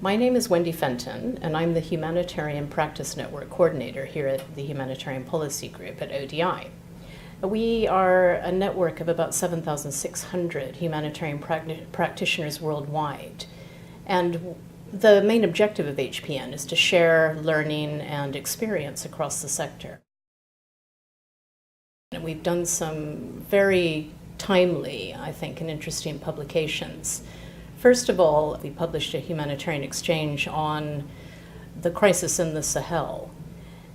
My name is Wendy Fenton, and I'm the Humanitarian Practice Network coordinator here at the Humanitarian Policy Group at ODI. We are a network of about 7,600 humanitarian practitioners worldwide, and the main objective of HPN is to share learning and experience across the sector. And we've done some very timely, I think, and interesting publications. First of all, we published a humanitarian exchange on the crisis in the Sahel.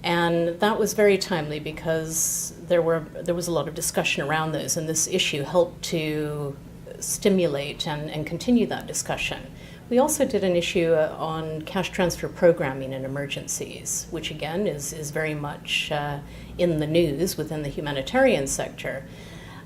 And that was very timely because there was a lot of discussion around those, and this issue helped to stimulate and continue that discussion. We also did an issue on cash transfer programming in emergencies, which again is very much in the news within the humanitarian sector.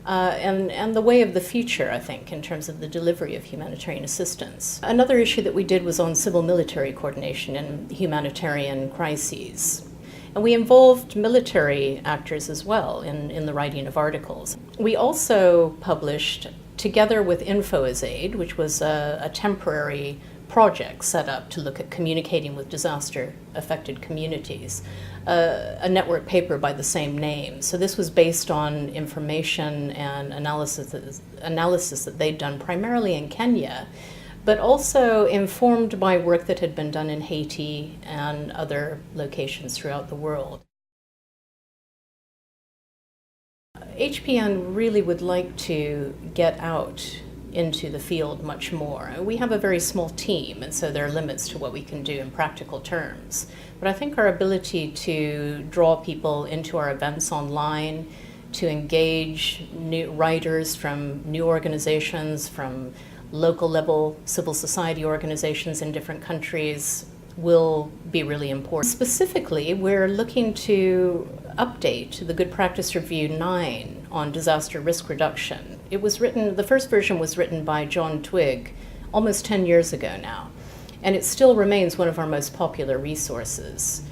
And the way of the future, I think, in terms of the delivery of humanitarian assistance. Another issue that we did was on civil-military coordination in humanitarian crises. And we involved military actors as well in the writing of articles. We also published, together with InfoAsAid, which was a temporary project set up to look at communicating with disaster-affected communities, a network paper by the same name. So this was based on information and analysis that they'd done primarily in Kenya, but also informed by work that had been done in Haiti and other locations throughout the world. HPN really would like to get out into the field much more. We have a very small team, and so there are limits to what we can do in practical terms. But I think our ability to draw people into our events online, to engage new writers from new organizations, from local level civil society organizations in different countries will be really important. Specifically, we're looking to update the Good Practice Review 9 on disaster risk reduction. It was written, the first version was written by John Twigg almost 10 years ago now, and it still remains one of our most popular resources.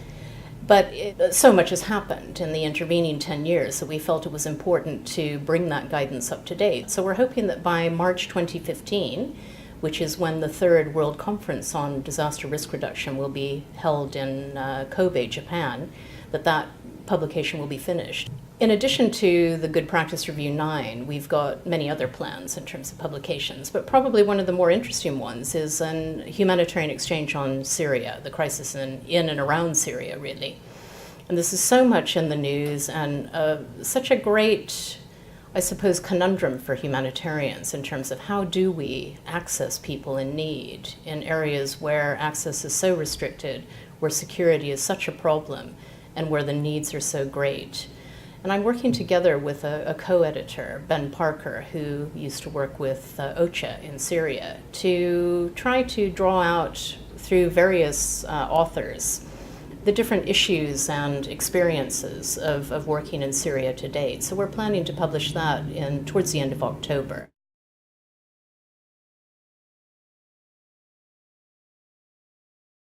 But so much has happened in the intervening 10 years that we felt it was important to bring that guidance up to date. So we're hoping that by March 2015, which is when the third World Conference on Disaster Risk Reduction will be held in Kobe, Japan, that publication will be finished. In addition to the Good Practice Review 9, we've got many other plans in terms of publications, but probably one of the more interesting ones is a humanitarian exchange on Syria, the crisis in and around Syria, really. And this is so much in the news and such a great, I suppose, conundrum for humanitarians in terms of how do we access people in need in areas where access is so restricted, where security is such a problem, and where the needs are so great. And I'm working together with a co-editor, Ben Parker, who used to work with OCHA in Syria, to try to draw out through various authors the different issues and experiences of working in Syria to date. So we're planning to publish that towards the end of October.